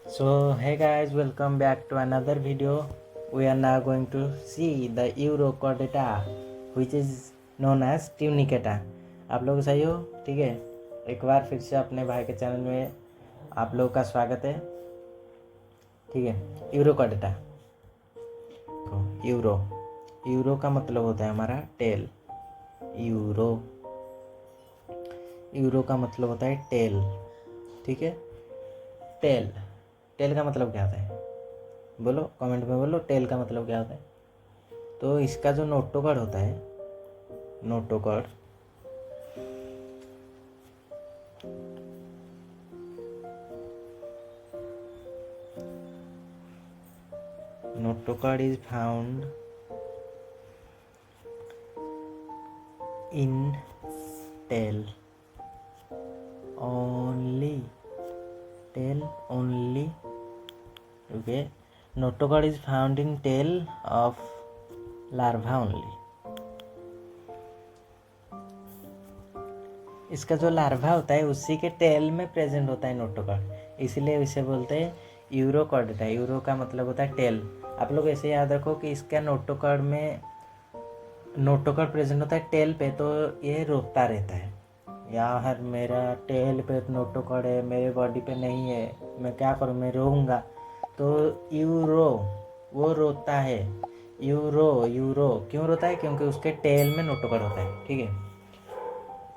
So hey guys, welcome back to another video. We are now going to see the Eurochordata which is known as tunicata. आप लोग सही हो? ठीक है, एक बार फिर से अपने भाई के चैनल में आप लोगों का स्वागत है. ठीक है, यूरोकॉर्डेटा. यूरो का मतलब होता है हमारा टेल. यूरो का मतलब होता है टेल. ठीक है, टेल का मतलब क्या होता है? बोलो, कमेंट में बोलो टेल का मतलब क्या होता है. तो इसका जो नोटोकॉर्ड होता है, notochord is found in tail only. Okay, notochord is found in tail of larva only. इसका जो लार्वा होता है उसी के टेल में प्रेजेंट होता है नोटोकॉर्ड, इसलिए इसे बोलते हैं यूरोकॉर्डेटा. यूरो का मतलब होता है टेल. आप लोग ऐसे याद रखो कि इसका नोटोकॉर्ड प्रेजेंट होता है टेल पे, तो ये रोता रहता है, यार मेरा टेल पे नोटोकॉर्ड है, मेरे बॉडी पे नहीं है, मैं क्या करूँ, मैं रोऊंगा. तो यूरो, वो रोता है. यूरो क्यों रोता है? क्योंकि उसके टेल में नोटोकॉर्ड होता है. ठीक है,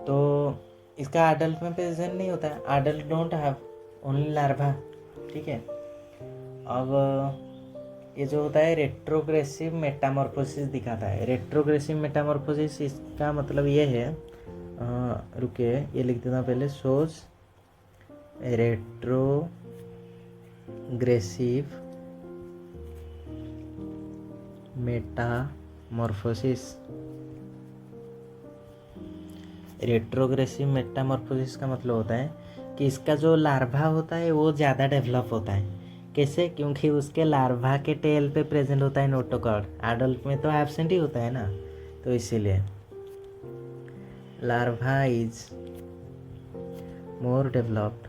तो इसका अडल्ट में प्रेजेंट नहीं होता है. Adult don't have, only larva. ठीक है, अब ये जो होता है रेट्रोग्रेसिव मेटामॉर्फोसिस दिखाता है. रेट्रोग्रेसिव मेटामॉर्फोसिस इसका मतलब ये है, रुकिए ये लिख देता हूँ पहले. Shows retrogressive Metamorphosis. Retrogressive Metamorphosis का मतलब होता है कि इसका जो लार्वा होता है वो ज़्यादा डेवलप होता है. कैसे? क्योंकि उसके लार्वा के टेल पे प्रेजेंट होता है नोटोकॉर्ड. एडल्ट में तो एब्सेंट ही होता है ना, तो इसीलिए larva is more developed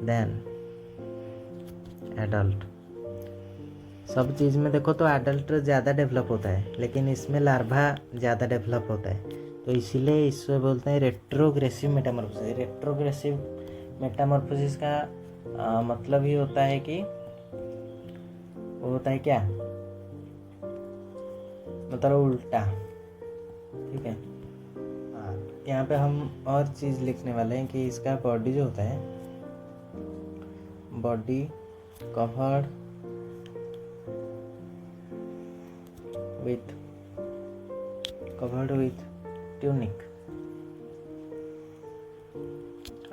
than adult. सब चीज़ में देखो तो एडल्ट ज़्यादा डेवलप होता है, लेकिन इसमें लार्वा ज़्यादा डेवलप होता है, तो इसीलिए इसको बोलते हैं रेट्रोग्रेसिव मेटामॉर्फोसिस. रेट्रोग्रेसिव मेटामॉर्फोसिस का मतलब ही होता है कि वो होता है क्या, मतलब उल्टा. ठीक है, हाँ, यहाँ पे हम और चीज़ लिखने वाले हैं कि इसका बॉडी जो होता है, बॉडी कवर्ड विथ ट्यूनिक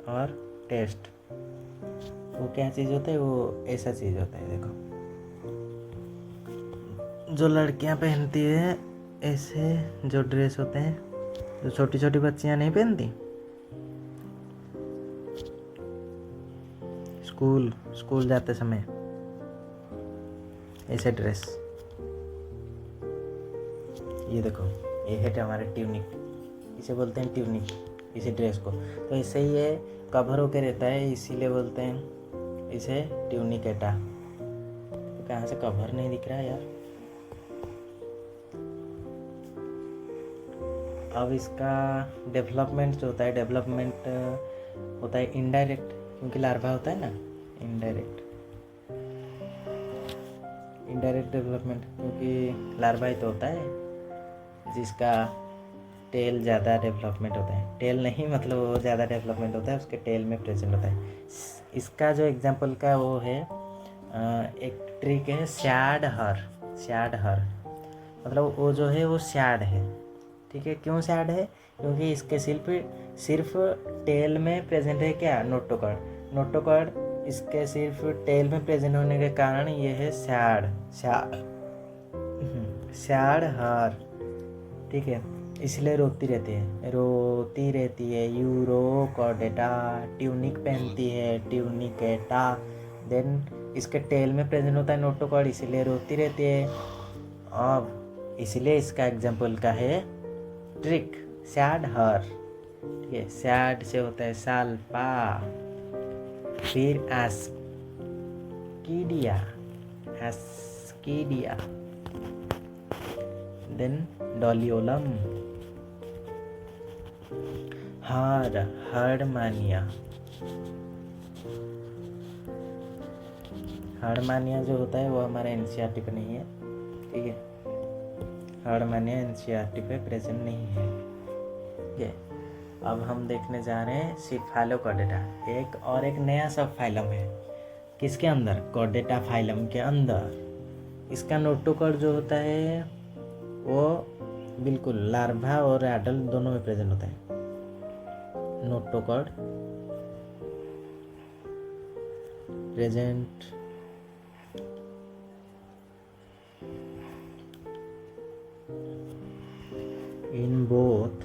और टेस्ट. वो क्या चीज़ होता है? वो ऐसा चीज़ होता है, देखो जो लड़कियां पहनती है ऐसे जो ड्रेस होते हैं, जो छोटी छोटी बच्चियां नहीं पहनती, स्कूल जाते समय ऐसे ड्रेस. ये देखो, ये है हमारे ट्यूनिक, इसे बोलते हैं ट्यूनिक, इसी ड्रेस को. तो इससे ये कवर होके रहता है, इसीलिए बोलते हैं इसे ट्यूनिकेटा. तो कहाँ से कवर नहीं दिख रहा है यार. अब इसका डेवलपमेंट जो होता है, डेवलपमेंट होता है इनडायरेक्ट, क्योंकि लार्वा होता है ना. इनडायरेक्ट डेवलपमेंट, क्योंकि लार्वा ही तो होता है जिसका टेल ज़्यादा डेवलपमेंट होता है. टेल नहीं, मतलब वो ज़्यादा डेवलपमेंट होता है, उसके टेल में प्रेजेंट होता है. इसका जो एग्जांपल का वो है, एक ट्रिक है शैड हर, मतलब वो जो है वो शैड है. ठीक है, क्यों सैड है? क्योंकि इसके सिर्फ टेल में प्रेजेंट है क्या, नोटोकॉर्ड इसके सिर्फ टेल में प्रेजेंट होने के कारण ये है सैड हर. ठीक है, इसलिए रोती रहती है. यूरोकॉर्डेटा ट्यूनिक पहनती है, ट्यूनिकेटा. देन इसके टेल में प्रेजेंट होता है नोटोकॉर्ड, इसीलिए रोती रहती है. अब इसलिए इसका एग्जाम्पल का है ट्रिक सैड हर. ठीक है। सैड से होता है साल्पा, फिर एस्कीडिया, एस्कीडिया, देन डोलियोलम, हार्डमानिया, हार्डमानिया जो होता है वो हमारे एनसीईआरटी पे नहीं है, ठीक है। हार्डमानिया एनसीईआरटी पे प्रेजेंट नहीं है, ठीक है। अब हम देखने जा रहे हैं सिफेलोकॉर्डेटा, एक नया सब फाइलम है। किसके अंदर? कॉर्डेटा फाइलम के अंदर। इसका नोटोकॉर्ड जो होता है वो बिल्कुल लार्वा और एडल्ट दोनों में प्रेजेंट होता है। Notochord present in both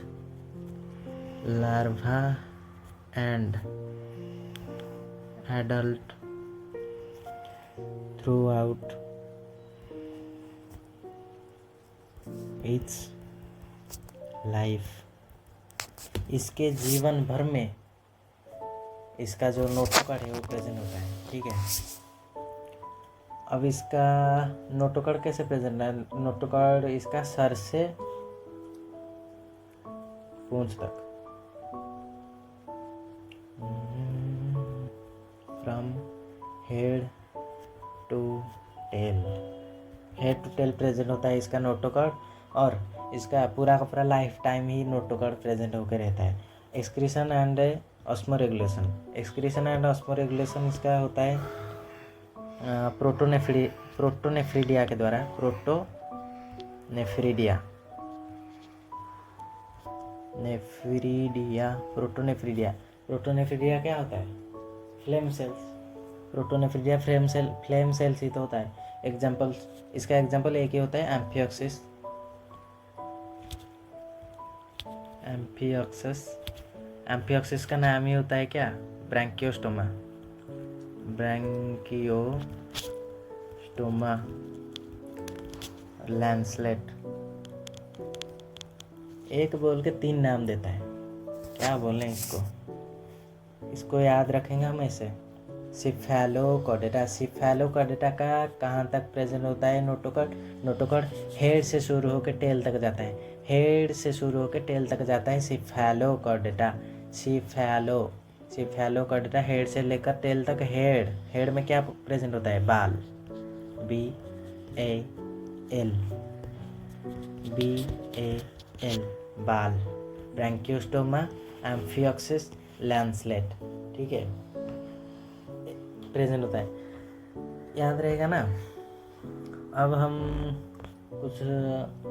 larva and adult throughout its life। इसके जीवन भर में इसका जो नोटोकॉर्ड है वो प्रेजेंट होता है, ठीक है। अब इसका नोटोकॉर्ड कैसे प्रेजेंट है? नोटोकॉर्ड इसका सर से पूंछ तक, from head to tail, head to tail present होता है इसका नोटोकॉर्ड, और इसका पूरा का पूरा लाइफ टाइम ही नोटोकॉर्ड प्रेजेंट होकर रहता है। Excretion and osmoregulation, excretion and osmoregulation इसका होता है प्रोटोनेफ्रिडिया के द्वारा, प्रोटोनेफ्रिडिया, प्रोटोनेफ्रिडिया क्या होता है? Flame cells. Protonephridia flame cells ही तो होता है। एग्जाम्पल, इसका एग्जाम्पल एक ही होता है एम्फियोक्सिस, एम्फियोक्सिस का नाम ही होता है क्या? Branchiostoma, lancelet. एक बोल के 3 नाम देता है, क्या बोलें इसको याद रखेंगे हमेशा। सिफेलोकॉर्डेटा का कहाँ तक प्रेजेंट होता है नोटोकॉर्ड? नोटोकॉर्ड हेड से शुरू होकर टेल तक जाता है, हेड से शुरू होकर टेल तक जाता है सिफेलोकॉर्डेटा। सिफेलोकॉर्डेटा हेड से लेकर टेल तक। हेड में क्या प्रेजेंट होता है? बाल, BAL, बाल। ब्रैंकियोस्टोमा, एम्फियोक्सिस, लैंसलेट, ठीक है, प्रेजेंट होता है, याद रहेगा ना। अब हम कुछ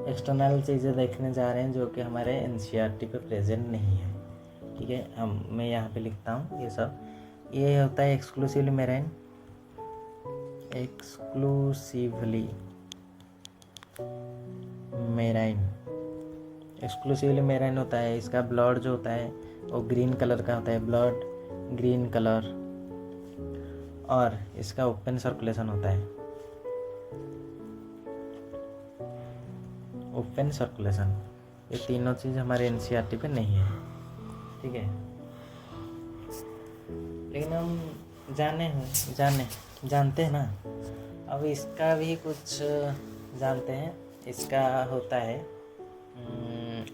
एक्सटर्नल चीज़ें देखने जा रहे हैं जो कि हमारे एनसीईआरटी पे प्रेजेंट नहीं है, ठीक है। मैं यहाँ पे लिखता हूँ ये सब। ये होता है एक्सक्लूसिवली मेराइन, एक्सक्लूसिवली मेराइन होता है। इसका ब्लड जो होता है वो ग्रीन कलर का होता है, ब्लड ग्रीन कलर, और इसका ओपन सर्कुलेशन होता है, ओपन सर्कुलेशन। ये तीनों चीज़ हमारे एनसीईआरटी पे नहीं है, ठीक है। लेकिन हम जानते हैं ना। अब इसका भी कुछ जानते हैं। इसका होता है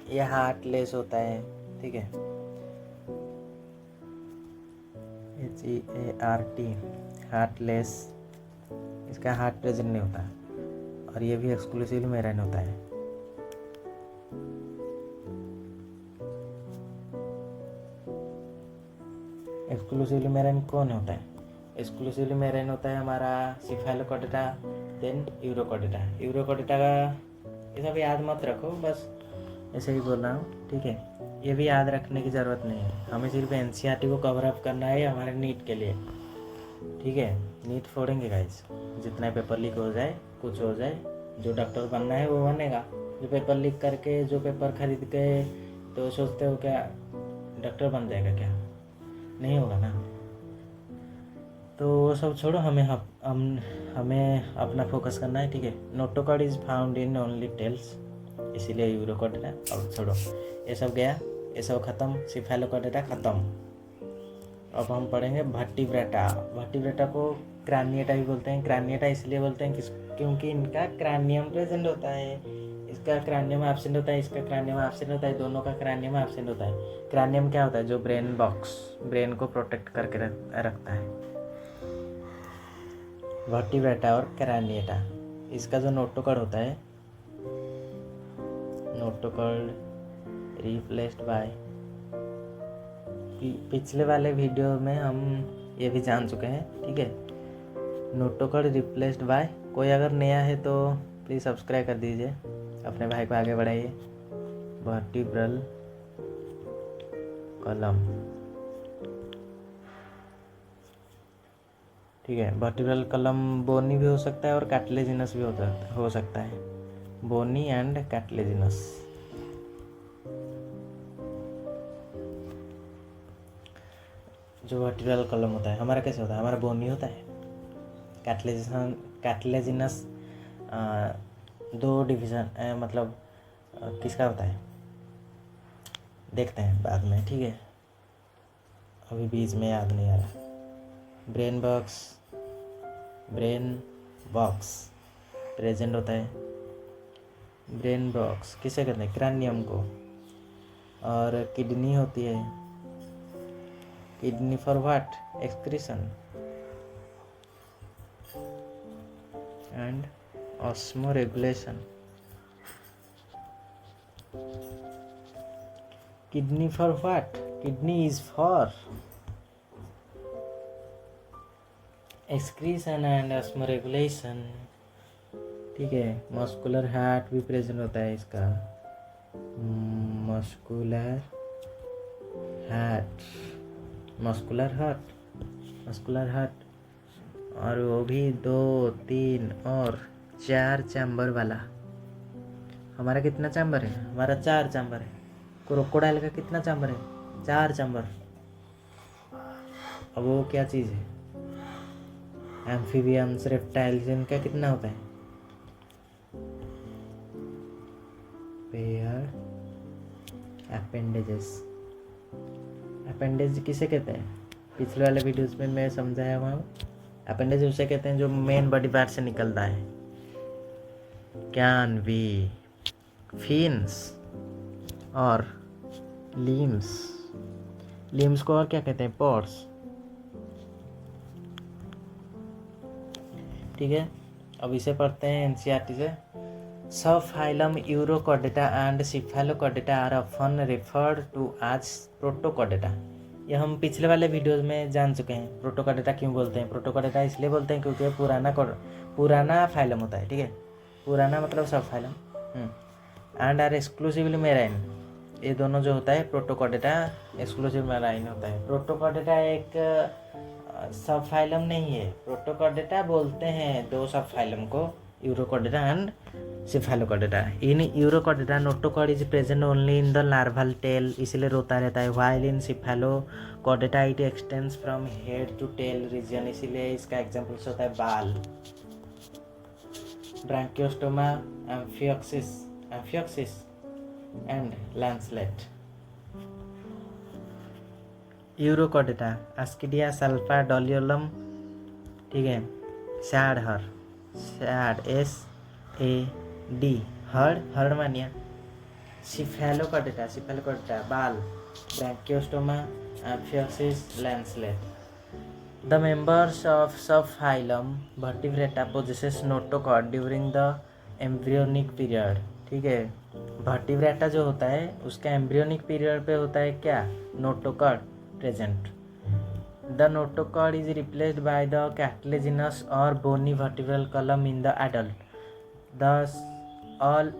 ये हार्टलेस होता है, ठीक है, HEART, हार्टलेस। इसका हार्ट प्रेजेंट नहीं होता, और ये भी एक्सक्लूसिवली मेराइन होता है। एक्सक्लूसिवली मेराइन कौन होता है? एक्सक्लूसिवली मेराइन होता है हमारा सिफेलोकॉर्डेटा, देन यूरोकॉर्डेटा का ये सब याद मत रखो, बस ऐसे ही बोल रहा हूँ, ठीक है। ये भी याद रखने की ज़रूरत नहीं है, हमें सिर्फ एनसीईआरटी को कवर अप करना है हमारे नीट के लिए, ठीक है। नीट फोड़ेंगे गाइस, जितना पेपर लीक हो जाए, कुछ हो जाए, जो डॉक्टर बनना है वो बनेगा। जो पेपर लीक करके, जो पेपर खरीद के तो सोचते हो क्या डॉक्टर बन जाएगा? क्या नहीं होगा ना। तो वो सब छोड़ो, हमें अपना फोकस करना है, ठीक है। Notochord is found in only tails, इसीलिए यूरोकॉर्ड है। और छोड़ो ये सब गया, ये सब खत्म, सिफेलोकॉर्डेटा खत्म। अब हम पढ़ेंगे वर्टिब्रेटा। वर्टिब्रेटा को क्रैनिएटा भी बोलते हैं। क्रैनिएटा इसलिए बोलते हैं क्योंकि इनका क्रैनियम प्रेजेंट होता है। इसका क्रैनियम एब्सेंट होता है, इसका क्रैनियम एब्सेंट होता है, दोनों का क्रैनियम एब्सेंट होता है। क्रैनियम क्या होता है? जो ब्रेन बॉक्स, ब्रेन को प्रोटेक्ट करके रखता है। वर्टिब्रेटा और क्रैनिएटा, इसका जो नोटोकॉर्ड होता है, नोटोकॉर्ड रिप्लेस्ड बाय, पिछले वाले वीडियो में हम ये भी जान चुके हैं, ठीक है। नोटोकॉर्ड रिप्लेस्ड बाय, कोई अगर नया है तो प्लीज़ सब्सक्राइब कर दीजिए, अपने भाई को आगे बढ़ाइए। वर्टिब्रल कॉलम, ठीक है। वर्टिब्रल कॉलम बोनी भी हो सकता है और कार्टिलेजिनस भी हो सकता है। बोनी एंड कार्टिलेजिनस। जो वर्टिब्रल कॉलम होता है हमारा कैसे होता है? हमारा बोनी होता है। कार्टिलेजिनस दो डिवीज़न मतलब किसका होता है देखते हैं बाद में, ठीक है। अभी बीच में याद नहीं आ रहा। ब्रेन बॉक्स प्रेजेंट होता है। ब्रेन बॉक्स किसे कहते हैं? क्रैनियम को। और किडनी होती है। Kidney for what? Excretion and osmoregulation. Kidney for what? Kidney is for excretion and osmoregulation, ठीक है। मस्कुलर हार्ट भी प्रेजेंट होता है इसका। मस्कुलर हार्ट और वो भी 2, 3 और 4 चैम्बर वाला। हमारा कितना चैम्बर है? हमारा 4 चैम्बर है। क्रोकोडाइल का कितना चैम्बर है? 4 चैम्बर। अब वो क्या चीज़ है? एम्फीबियंस, रेप्टाइल्स, इनका कितना होता है? Pair appendages. अपेंडेज किसे कहते हैं? पिछले वाले वीडियोस में मैं समझाया हुआ हूँ। अपेंडेज उसे कहते हैं जो मेन बॉडी पार्ट से निकलता है। कैन बी फिन्स और लिम्स को और क्या कहते हैं? पॉड्स, ठीक है। अब इसे पढ़ते हैं एनसीईआरटी से। Subphylum urochordata and cephalochordata are often referred to as protochordata. ये हम पिछले वाले वीडियोस में जान चुके हैं। प्रोटोकॉर्डेटा क्यों बोलते हैं? प्रोटोकॉर्डेटा इसलिए बोलते हैं क्योंकि पुराना फाइलम होता है, ठीक है। पुराना मतलब subphylum. And are exclusively marine. ये दोनों जो होता है प्रोटोकॉर्डेटा एक्सक्लूसिव मेराइन होता है। प्रोटोकॉर्डेटा एक सब फाइलम नहीं है। प्रोटोकॉर्डेटा बोलते हैं 2 सब फाइलम को, urochordata and cephalochordata. In urochordata notochord is present only in the larval tail, इसलिए रोता रहता है। While in cephalochordata it extends from head to tail region, इसीलिए इसका एग्जांपल्स होता है बाल। Branchiostoma, amphioxus and lancelet. Urochordata ascidia salpa doliolum, ठीक है। Sad SAD Herdmania. Cephalochordata बाल। Branchiostoma, amphioxus, lancelet. The members of subphylum Vertebrata possesses notochord during the embryonic period, ठीक है। वर्टिब्रेटा जो होता है उसका एम्ब्रियोनिक पीरियड पे होता है क्या? Notochord present. The notochord is replaced by the cartilaginous or bony vertebral column in the adult. Thus, all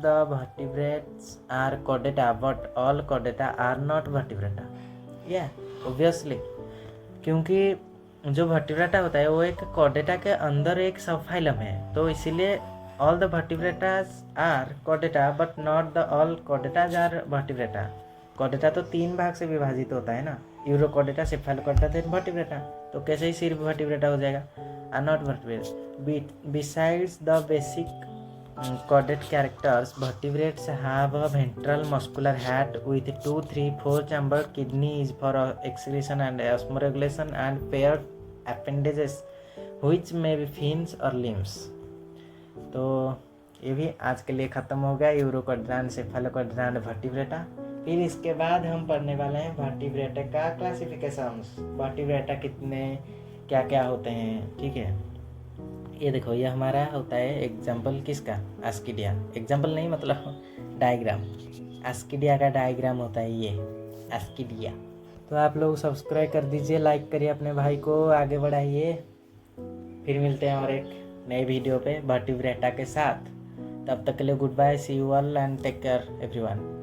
the vertebrates are chordata, but all chordata are not vertebrata. Yeah, obviously. क्योंकि जो vertebrata होता है वो एक Chordata के अंदर एक सब फाइलम है, तो इसीलिए all the vertebrates are chordata but not the all chordates are vertebrata. Chordata तो 3 भाग से विभाजित होता है ना, यूरोकॉर्डेटा, सिफेलोकॉर्डेटा, देन वर्टिब्रेटा। तो कैसे ही सिर्फ वर्टिब्रेटा हो जाएगा? Are not vertebrata. Besides the basic coded characters, vertebrates have a ventral muscular hat with 2, 3, 4 chambered kidneys for excretion and osmoregulation and paired appendages which may be fins or limbs. तो ये भी आज के लिए ख़त्म हो गया यूरोकोड्रान सेफालोकोड्रान वर्टिब्रेटा। फिर इसके बाद हम पढ़ने वाले हैं वर्टिब्रेटा का क्लासिफिकेशंस, वर्टिब्रेटा कितने क्या क्या होते हैं, ठीक है। ये देखो, ये हमारा होता है एग्जाम्पल किसका, एस्किडिया, एग्जाम्पल नहीं मतलब डायग्राम, एस्किडिया का डायग्राम होता है ये एस्किडिया। तो आप लोग सब्सक्राइब कर दीजिए, लाइक करिए, अपने भाई को आगे बढ़ाइए। फिर मिलते हैं और एक नए वीडियो पे वर्टिब्रेटा के साथ। तब तक के लिए goodbye, see you all and take care everyone.